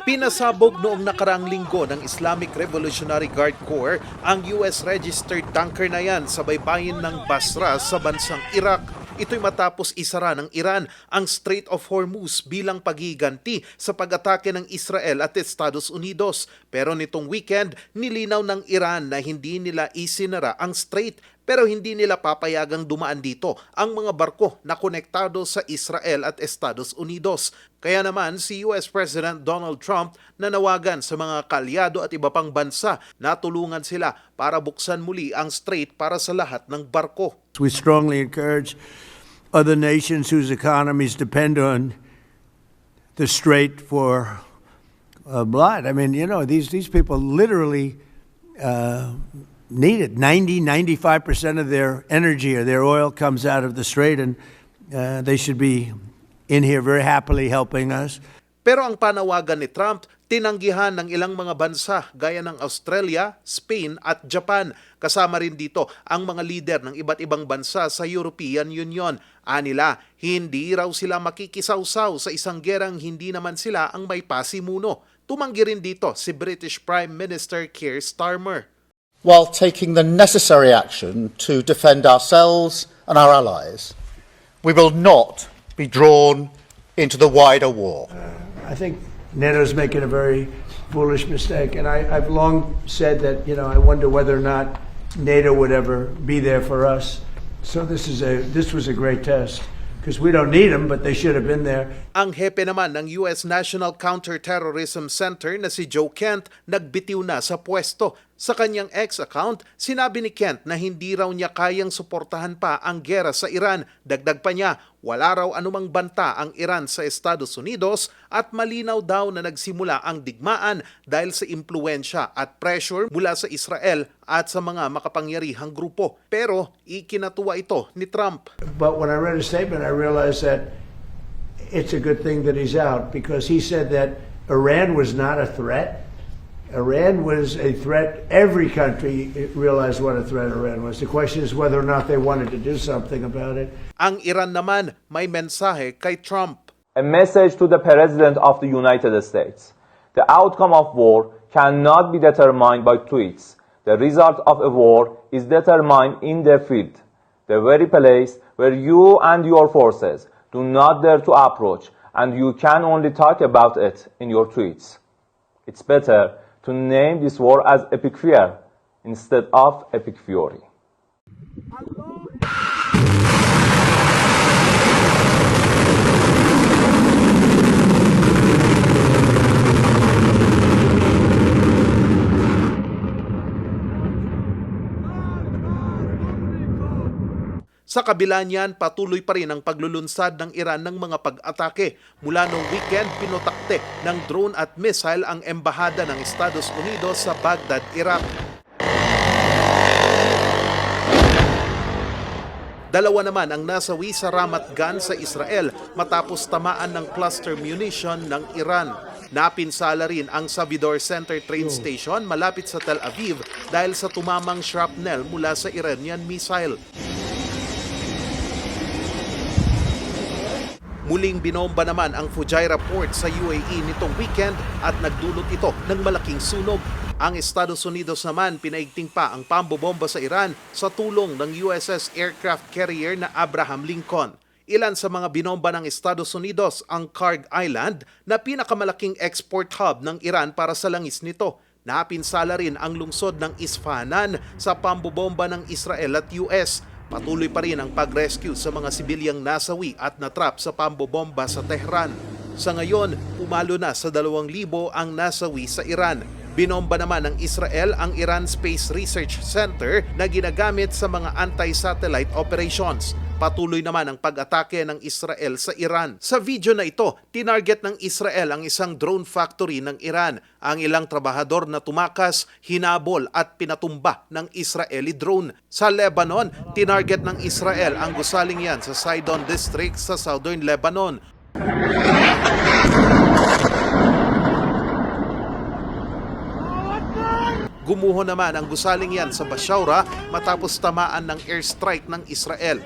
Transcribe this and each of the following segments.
Pinasabog noong nakaraang linggo ng Islamic Revolutionary Guard Corps ang US-registered tanker na yan sa baybayin ng Basra sa bansang Iraq. Ito'y matapos isara ng Iran ang Strait of Hormuz bilang paghiganti sa pag-atake ng Israel at Estados Unidos. Pero nitong weekend, nilinaw ng Iran na hindi nila isinara ang strait pero hindi nila papayagang dumaan dito ang mga barko na konektado sa Israel at Estados Unidos. Kaya naman si US President Donald Trump nanawagan sa mga kalyado at iba pang bansa na tulungan sila para buksan muli ang strait para sa lahat ng barko. We strongly encourage other nations whose economies depend on the strait for blood. I mean, you know, these people literally need it. 95% of their energy or their oil comes out of the strait, and they should be in here very happily helping us. Pero ang panawagan ni Trump, tinanggihan ng ilang mga bansa gaya ng Australia, Spain at Japan. Kasama rin dito ang mga lider ng iba't ibang bansa sa European Union. Anila, hindi raw sila makikisawsaw sa isang gerang hindi naman sila ang may pasimuno. Tumanggi rin dito si British Prime Minister Keir Starmer. While taking the necessary action to defend ourselves and our allies, we will not be drawn into the wider war. I think NATO's making a very foolish mistake, and I've long said that, you know, I wonder whether or not NATO would ever be there for us. So this was a great test, because we don't need them, but they should have been there. Ang hepe naman ng US National Counterterrorism Center na si Joe Kent nagbitiw na sa pwesto. Sa kanyang X-account, sinabi ni Kent na hindi raw niya kayang suportahan pa ang gera sa Iran. Dagdag pa niya, wala raw anumang banta ang Iran sa Estados Unidos at malinaw daw na nagsimula ang digmaan dahil sa impluensya at pressure mula sa Israel at sa mga makapangyarihang grupo. Pero ikinatuwa ito ni Trump. But when I read his statement, I realized that it's a good thing that he's out, because he said that Iran was not a threat. Iran was a threat. Every country realized what a threat Iran was. The question is whether or not they wanted to do something about it. Ang Iran naman may mensahe kay Trump. A message to the President of the United States. The outcome of war cannot be determined by tweets. The result of a war is determined in the field, the very place where you and your forces do not dare to approach, and you can only talk about it in your tweets. It's better to name this war as epic fear instead of epic fury. Sa kabila niyan, patuloy pa rin ang paglulunsad ng Iran ng mga pag-atake. Mula noong weekend, pinotakte ng drone at missile ang embahada ng Estados Unidos sa Baghdad, Iraq. Dalawa naman ang nasawi sa Ramat Gan sa Israel matapos tamaan ng cluster munition ng Iran. Napinsala rin ang Savidor Center train station malapit sa Tel Aviv dahil sa tumamang shrapnel mula sa Iranian missile. Muling binomba naman ang Fujairah port sa UAE nitong weekend at nagdulot ito ng malaking sunog. Ang Estados Unidos naman pinaigting pa ang pambobomba sa Iran sa tulong ng USS aircraft carrier na Abraham Lincoln. Ilan sa mga binomba ng Estados Unidos ang Kharg Island na pinakamalaking export hub ng Iran para sa langis nito. Napinsala rin ang lungsod ng Isfahanan sa pambobomba ng Israel at US. Patuloy pa rin ang pag-rescue sa mga sibilyang nasawi at natrap sa pambobomba sa Tehran. Sa ngayon, pumalo na sa 2,000 ang nasawi sa Iran. Binomba naman ng Israel ang Iran Space Research Center na ginagamit sa mga anti-satellite operations. Patuloy naman ang pag-atake ng Israel sa Iran. Sa video na ito, tinarget ng Israel ang isang drone factory ng Iran. Ang ilang trabahador na tumakas, hinabol at pinatumba ng Israeli drone. Sa Lebanon, tinarget ng Israel ang gusaling yan sa Sidon District sa Southern Lebanon. Gumuho naman ang gusaling yan sa Bashaura matapos tamaan ng airstrike ng Israel.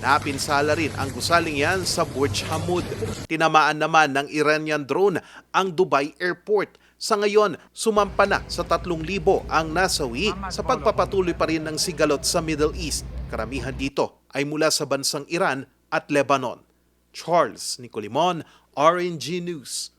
Napinsala rin ang gusaling yan sa Burj Hamud. Tinamaan naman ng Iranian drone ang Dubai Airport. Sa ngayon, sumampa na sa 3,000 ang nasawi sa pagpapatuloy pa rin ng sigalot sa Middle East. Karamihan dito ay mula sa bansang Iran at Lebanon. Charles Nicolimon, RNG News.